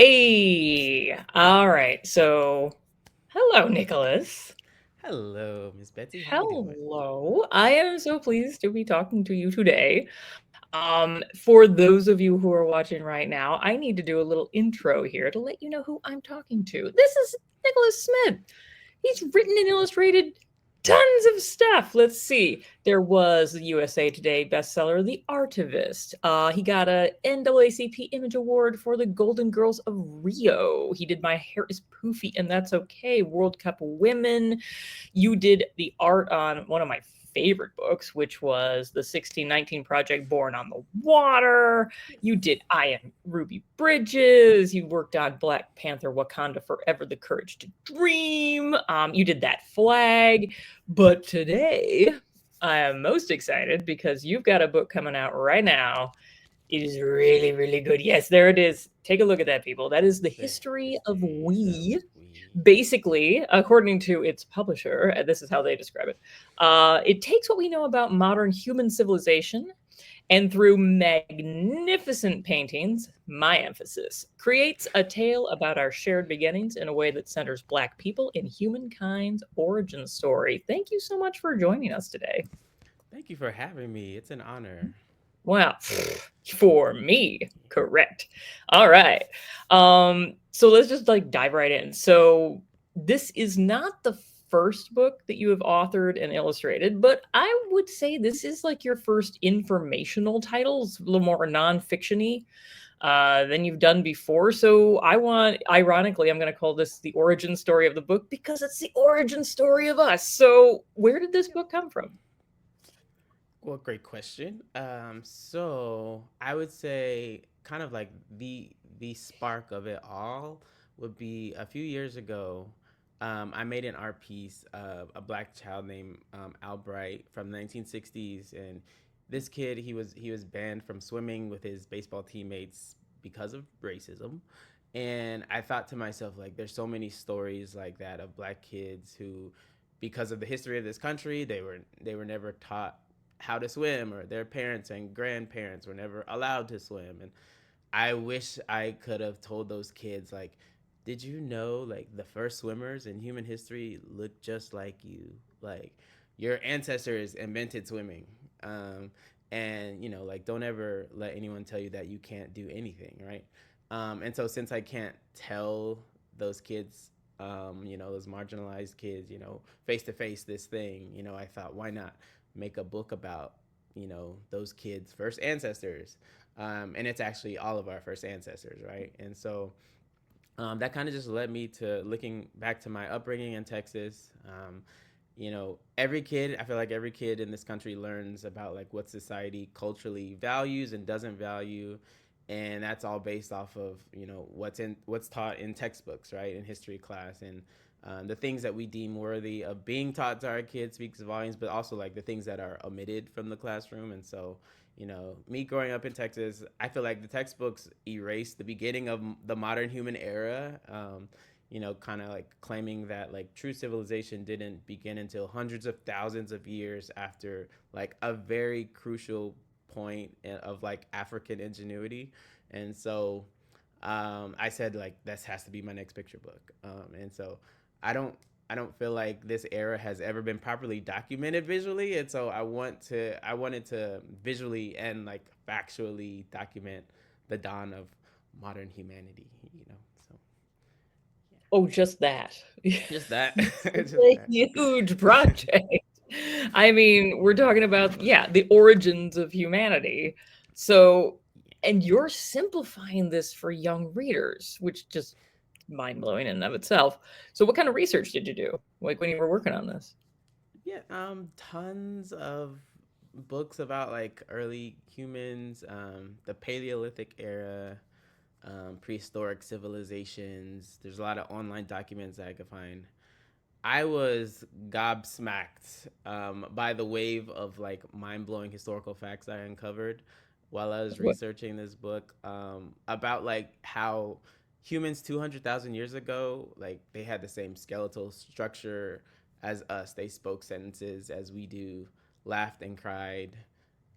Hey, all right. So, hello, Nicholas. Hello, Miss Betsy. How you doing? Hello. I am so pleased to be talking to you today. For those of you who are watching right now, I need to do a little intro here to let you know who I'm talking to. This is Nikkolas Smith. He's written and illustrated tons of stuff. Let's see. There was the USA Today bestseller, The Artivist. He got a NAACP Image Award for the Golden Girls of Rio. He did My Hair is Poofy and That's Okay, World Cup Women. You did the art on one of my favorite books, which was the 1619 Project Born on the Water. You did I Am Ruby Bridges. You worked on Black Panther Wakanda Forever, The Courage to Dream. You did that flag. But today, I am most excited because you've got a book coming out right now. It is really, really good. Yes, there it is. Take a look at that, people. That is the The history of history of we. we. Basically, according to its publisher, and this is how they describe it, it takes what we know about modern human civilization and through magnificent paintings, my emphasis, creates a tale about our shared beginnings in a way that centers Black people in humankind's origin story. Thank you so much for joining us today. Thank you for having me. It's an honor. Wow, for me, correct. All right. So let's just like dive right in. So this is not the first book that you have authored and illustrated, but I would say this is like your first informational titles, a little more non-fictiony than you've done before. So I want, ironically, I'm going to call this the origin story of the book because it's the origin story of us. So where did this book come from? Well, great question. So I would say kind of like the spark of it all would be a few years ago. I made an art piece of a black child named Albright from the 1960s, and this kid he was banned from swimming with his baseball teammates because of racism. And I thought to myself, like, there's so many stories like that of black kids who, because of the history of this country, they were never taught how to swim, or their parents and grandparents were never allowed to swim. And I wish I could have told those kids, like, did you know, like, the first swimmers in human history look just like you? Like, your ancestors invented swimming. And like, don't ever let anyone tell you that you can't do anything, right? And so since I can't tell those kids, those marginalized kids, face to face this thing, I thought, why not make a book about, those kids' first ancestors? And it's actually all of our first ancestors, right? And so that kind of just led me to looking back to my upbringing in Texas. Every kid, I feel like every kid in this country learns about like what society culturally values and doesn't value, and that's all based off of what's taught in textbooks, right, in history class. And the things that we deem worthy of being taught to our kids speaks volumes, but also like the things that are omitted from the classroom. And so me growing up in Texas, I feel like the textbooks erase the beginning of the modern human era. Kind of like claiming that like true civilization didn't begin until hundreds of thousands of years after like a very crucial point of like African ingenuity. And so I said like this has to be my next picture book. And so I don't I don't feel like this era has ever been properly documented visually, and so I wanted to visually and like factually document the dawn of modern humanity. So Oh, just that. just that, It's just a that. huge project. I mean, we're talking about, yeah, the origins of humanity. So, and you're simplifying this for young readers, which just mind blowing in and of itself. So, what kind of research did you do? Like when you were working on this? Yeah, tons of books about like early humans, the Paleolithic era, prehistoric civilizations. There's a lot of online documents that I could find. I was gobsmacked by the wave of like mind blowing historical facts I uncovered while I was What? researching this book, about like how humans 200,000 years ago, like they had the same skeletal structure as us. They spoke sentences as we do, laughed and cried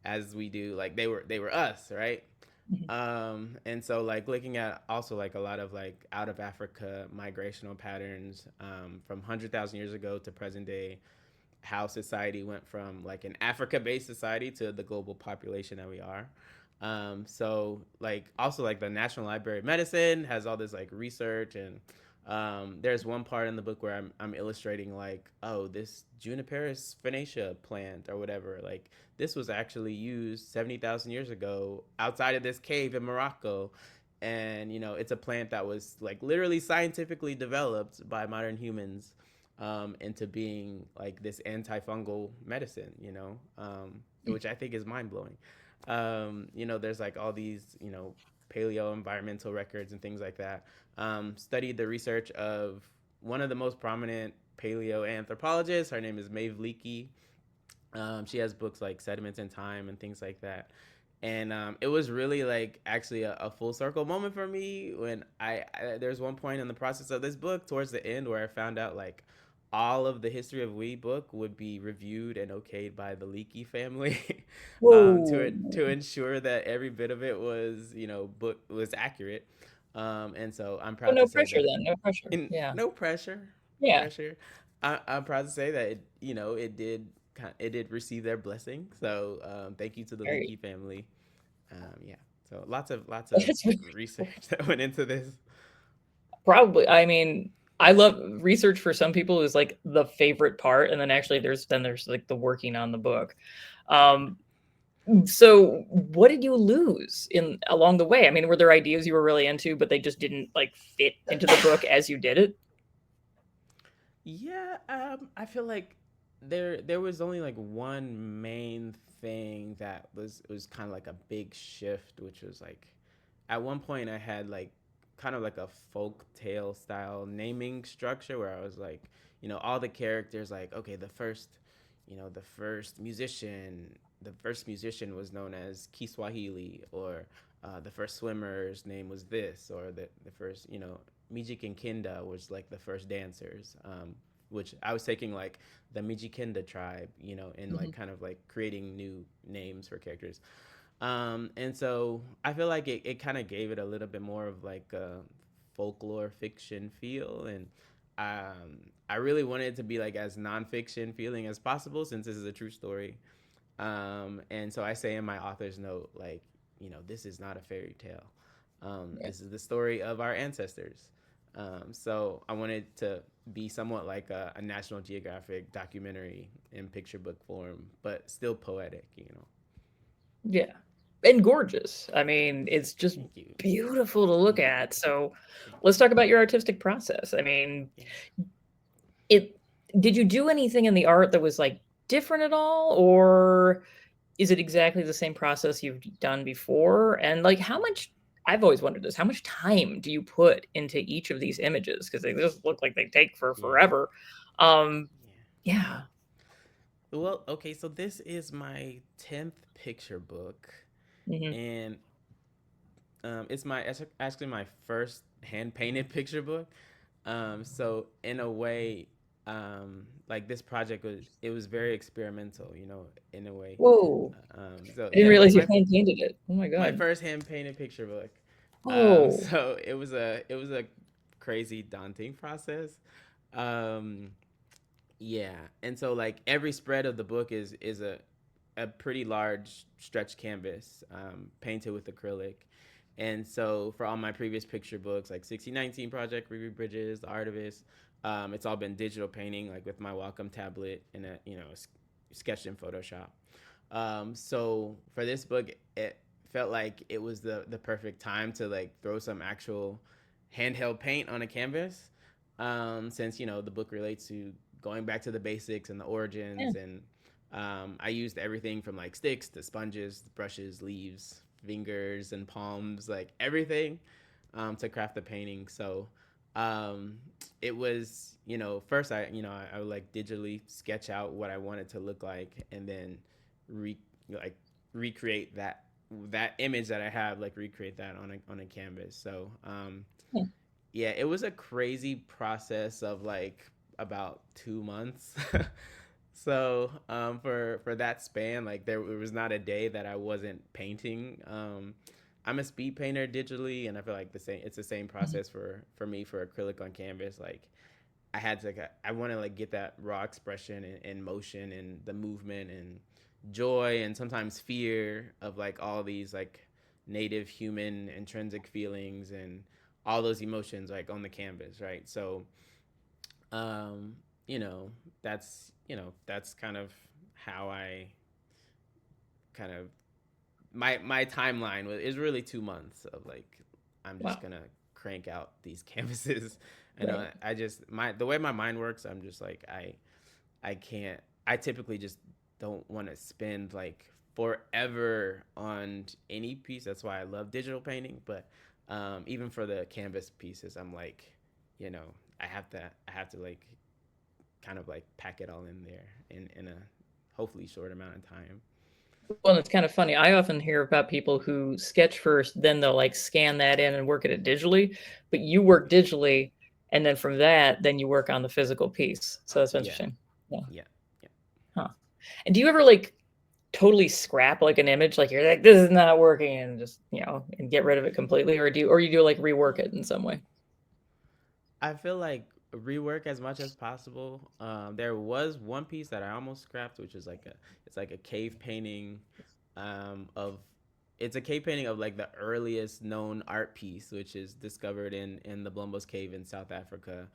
as we do. Like they were us, right? Mhm. And so like looking at also like a lot of like out of Africa migrational patterns from 100,000 years ago to present day, how society went from like an Africa based society to the global population that we are. So like also like the National Library of Medicine has all this like research, and there's one part in the book where I'm illustrating like, oh, this Juniperus spinacia plant or whatever, like this was actually used 70,000 years ago outside of this cave in Morocco. And it's a plant that was like literally scientifically developed by modern humans into being like this antifungal medicine, which I think is mind blowing. There's like all these, paleo environmental records and things like that. Studied the research of one of the most prominent paleo anthropologists. Her name is Maeve Leakey. She has books like Sediments in Time and things like that. And it was really like actually a full circle moment for me when there's one point in the process of this book towards the end where I found out like all of the history of we book would be reviewed and okayed by the Leakey family Whoa. to ensure that every bit of it was book was accurate. And so I'm But proud to no say pressure that then. No pressure. in Yeah. no pressure, Yeah. pressure. I'm proud to say that it did receive their blessing. So thank you to the Very. Leakey family. Yeah. So lots of That's really research cool. that went into this. Probably. I mean, I love research for some people is like the favorite part, and then actually there's like the working on the book. Yeah. Um, so what did you lose in along the way? I mean, were there ideas you were really into, but they just didn't like fit into the book as you did it? Yeah, I feel like there was only like one main thing that was kind of like a big shift, which was like at one point I had like kind of like a folk tale style naming structure where I was like, all the characters like, okay, the first musician was known as Kiswahili, or the first swimmer's name was this, or the first, Mijik and Kinda was like the first dancers, which I was taking like the Mijikinda tribe, and like Mhm. kind of like creating new names for characters. And so I feel like it kind of gave it a little bit more of like a folklore fiction feel. And I really wanted it to be like as nonfiction feeling as possible since this is a true story. And so I say in my author's note, like, this is not a fairy tale. Yeah. This is the story of our ancestors. So I wanted to be somewhat like a National Geographic documentary in picture book form, but still poetic. Yeah. And gorgeous. I mean, it's just Thank you. beautiful to look Thank you. at. So Thank let's talk about your artistic process. I mean, you. Yeah. it did you do anything in the art that was like different at all, or is it exactly the same process you've done before? And like how much I've always wondered this, how much time do you put into each of these images? Because they just look like they take for Yeah. forever. Um, Yeah. yeah. Well, okay, so this is my 10th picture book, Mhm. and it's actually my first hand painted picture book. So in a way, like this project was very experimental, in a way. Whoa. So I didn't yeah, realize you hand painted it. Oh my my god. first hand painted picture book. Oh. So it was a crazy daunting process. Um, yeah, and so like every spread of the book is a pretty large stretch canvas, painted with acrylic. And so for all my previous picture books, like 1619 Project, Ruby Bridges, The Artivist, it's all been digital painting, like with my Wacom tablet and sketched in Photoshop. So for this book, it felt like it was the perfect time to like throw some actual handheld paint on a canvas, since the book relates to going back to the basics and the Yeah. origins. And I used everything from like sticks to sponges, brushes, leaves, fingers, and palms, like everything, to craft the painting. So um, it was, first I would like digitally sketch out what I wanted to look like, and then re like recreate that image that I have, like recreate that on a canvas. So Yeah. yeah, it was a crazy process of like about 2 months. So for that span, like there was not a day that I wasn't painting. I'm a speed painter digitally, and I feel like the same. It's the same process for me for acrylic on canvas. Like I had to, I want to like get that raw expression and motion and the movement and joy and sometimes fear of like all these like native human intrinsic feelings and all those emotions like on the canvas, right? So, um, you know, that's kind of how I kind of my timeline is really 2 months of like I'm just Wow. gonna crank out these canvases. I know Right. I just my the way my mind works, I'm just like I can't. I typically just don't want to spend like forever on any piece. That's why I love digital painting. But even for the canvas pieces, I'm like, you know, I have to like kind of like pack it all in there in a hopefully short amount of time. Well, and it's kind of funny. I often hear about people who sketch first, then they'll like scan that in and work at it digitally. But you work digitally, and then from that, then you work on the physical piece. So that's Yeah, interesting. Yeah. yeah, yeah. Huh. And do you ever like totally scrap like an image, like you're like, this is not working, and just and get rid of it completely, or you do like rework it in some way? I feel like rework as much as possible. There was one piece that I almost scrapped, which is like a it's like a cave painting of it's a cave painting of like the earliest known art piece, which is discovered in the Blombos Cave in South Africa.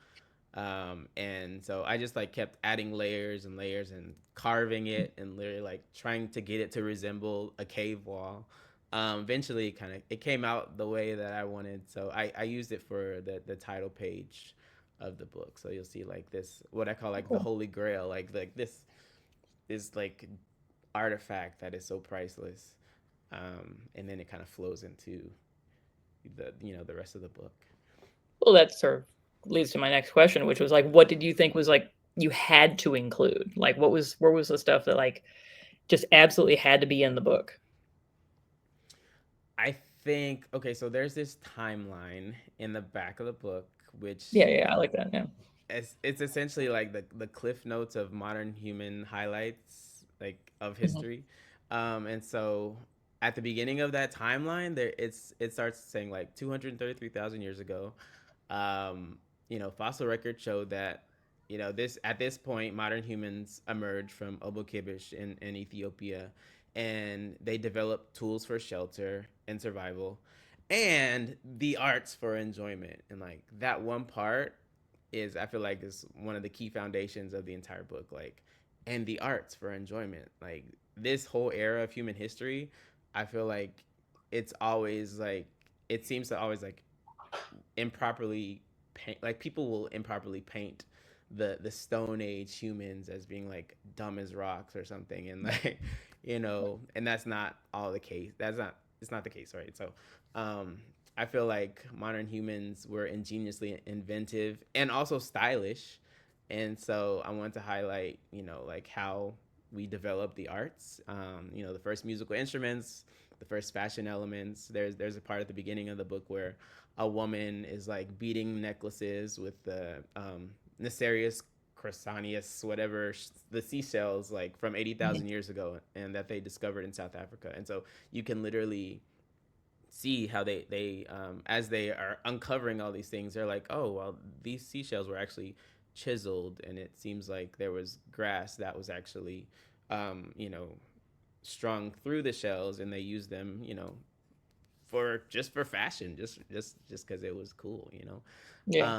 And so I just like kept adding layers and layers and carving it and literally like trying to get it to resemble a cave wall. Eventually, kind of it came out the way that I wanted. So I used it for the title page of the book. So you'll see like this what I call like the Cool. holy grail, like this like artifact that is so priceless. And then it kind of flows into the rest of the book. Well, that sort of leads to my next question, which was like, what did you think was like you had to include? Like, where was the stuff that like just absolutely had to be in the book? I think okay, so there's this timeline in the back of the book, which Yeah, yeah, I like that. Yeah. it's essentially like the cliff notes of modern human highlights, like of Mhm. history. And so at the beginning of that timeline, it starts saying like 233,000 years ago. Um, fossil records show that this at this point modern humans emerged from Obokibish in Ethiopia, and they developed tools for shelter and survival and the arts for enjoyment. And like that one part is I feel like is one of the key foundations of the entire book. Like, and the arts for enjoyment. Like this whole era of human history, I feel like it's always like it seems to always like improperly paint. Like people will improperly paint the Stone Age humans as being like dumb as rocks or something, and like and that's not all the case. That's not it's not the case, right? So, um, I feel like modern humans were ingeniously inventive and also stylish, and so I want to highlight like how we developed the arts. The first musical instruments, the first fashion elements. There's a part at the beginning of the book where a woman is like beating necklaces with the Necerius Chrysanius, whatever the seashells like from 80,000 Mhm. years ago, and that they discovered in South Africa. And so you can literally see how they as they are uncovering all these things, they're like, oh well, these seashells were actually chiseled, and it seems like there was grass that was actually um, you know strung through the shells, and they used them for fashion, just because it was cool. Yeah.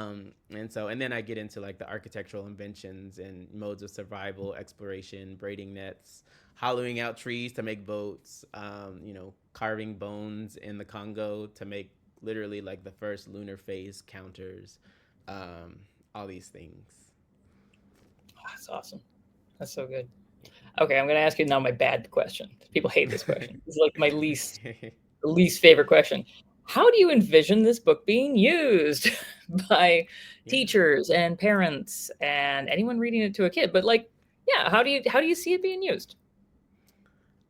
And then I get into like the architectural inventions and modes of survival, exploration, braiding nets, hollowing out trees to make boats, carving bones in the Congo to make literally like the first lunar phase counters, um, all these things. That's awesome. That's so good. Okay, I'm going to ask you now my bad question. People hate this question. This is like my least favorite question. How do you envision this book being used by Yeah. teachers and parents and anyone reading it to a kid? But like, yeah, how do you see it being used?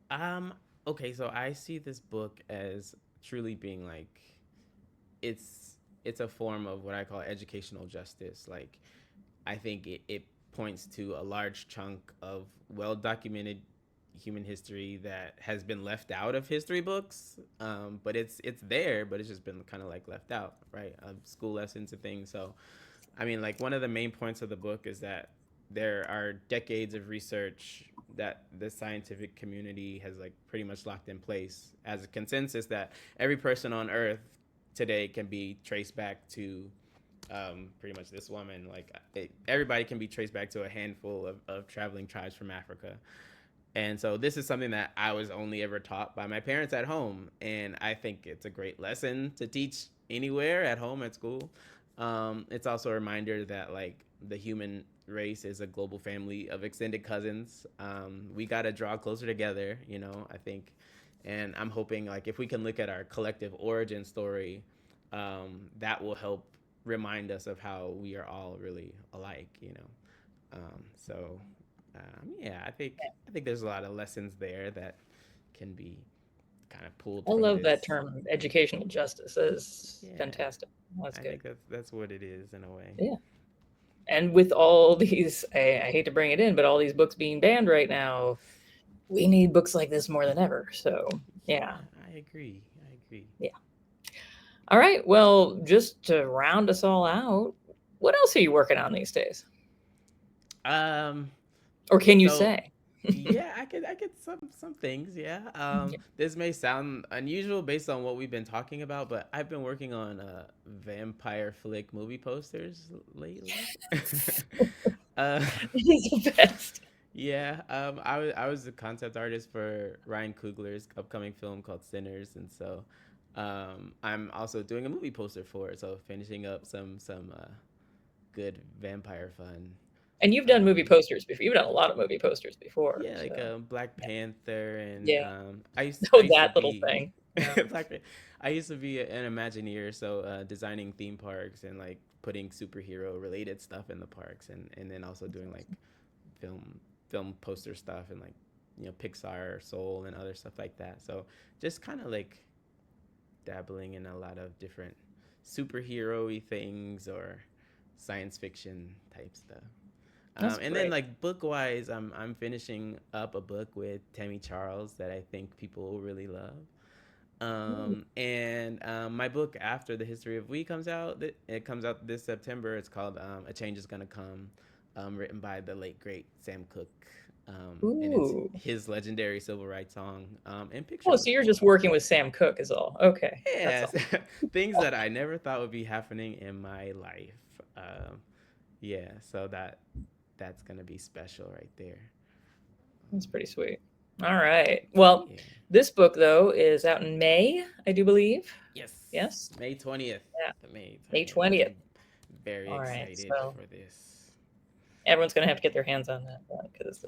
Um. Okay, so I see this book as truly being like it's a form of what I call educational justice. Like I think it points to a large chunk of well documented human history that has been left out of history books. But it's there, but it's just been kind of like left out, right? Of school lessons and things. So, I mean, like one of the main points of the book is that there are decades of research that the scientific community has like pretty much locked in place as a consensus that every person on Earth today can be traced back to pretty much this woman. Like everybody can be traced back to a handful of traveling tribes from Africa. And so this is something that I was only ever taught by my parents at home, and I think it's a great lesson to teach anywhere at home at school. It's also a reminder that like the human race is a global family of extended cousins. We got to draw closer together, you know. I think, and I'm hoping like if we can look at our collective origin story, that will help remind us of how we are all really alike, you know. So yeah, I think there's a lot of lessons there that can be kind of pulled I from love that this. term, educational justice. That is Yeah, fantastic. That's I good. think that's what it is in a way. Yeah. And with all these, I hate to bring it in, but all these books being banned right now, we need books like this more than ever. So, yeah. Yeah, I agree. I agree. Yeah. All right. Well, just to round us all out, what else are you working on these days? Um, Or can you so say? yeah, I could some things. Yeah. This may sound unusual based on what we've been talking about, but I've been working on vampire flick movie posters lately. uh, It is the best. Yeah, I was the concept artist for Ryan Coogler's upcoming film called Sinners, and so I'm also doing a movie poster for it. So finishing up some good vampire fun. And you've done movie Um, posters before. You've done a lot of movie posters before. yeah, like So, Black yeah. Panther, and Yeah. I Oh, used to that little be thing. Yeah. Black. I used to be an Imagineer, so designing theme parks and like putting superhero related stuff in the parks, and then also That's doing like awesome. film film poster stuff and like Pixar, Soul, and other stuff like that. So just kind of like dabbling in a lot of different superhero-y things or science fiction type stuff. That's And then great. like book wise, I'm finishing up a book with Tammy Charles that I think people will really love. Ooh. And my book after the history of we comes out. It comes out this September. It's called A Change Is Gonna Come, written by the late great Sam Cooke, and it's Ooh. his legendary civil rights song and picture Oh, so book. you're just working with Sam Cooke is all. Okay. That's Yes, all. things that I never thought would be happening in my life. Yeah, so that's gonna be special right there. That's pretty sweet. All right. Well, Yeah. this book though is out in May, I do believe. Yes, Yes. May 20th. Yeah. The May May 20th. 20th. I'm very All right. excited So for this. everyone's going to have to get their hands on that because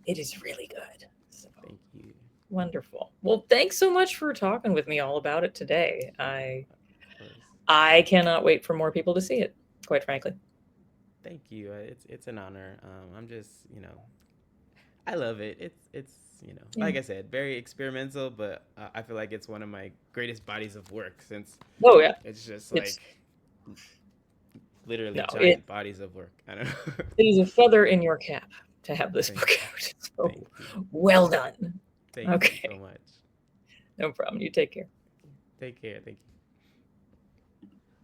it is really good. So Thank you. wonderful. Well, thanks so much for talking with me all about it today. I Of course. I cannot wait for more people to see it, quite frankly. Thank you. It's an honor. I'm just I love it. It's Yeah. like I said, very experimental, but I feel like it's one of my greatest bodies of work since Oh yeah. it's just It's like literally no, it giant bodies of work. I don't know. it is a feather in your cap to have this thank book out. So thank you. well done. Thank you so Okay. much. No problem. You take care. Take care. Thank you.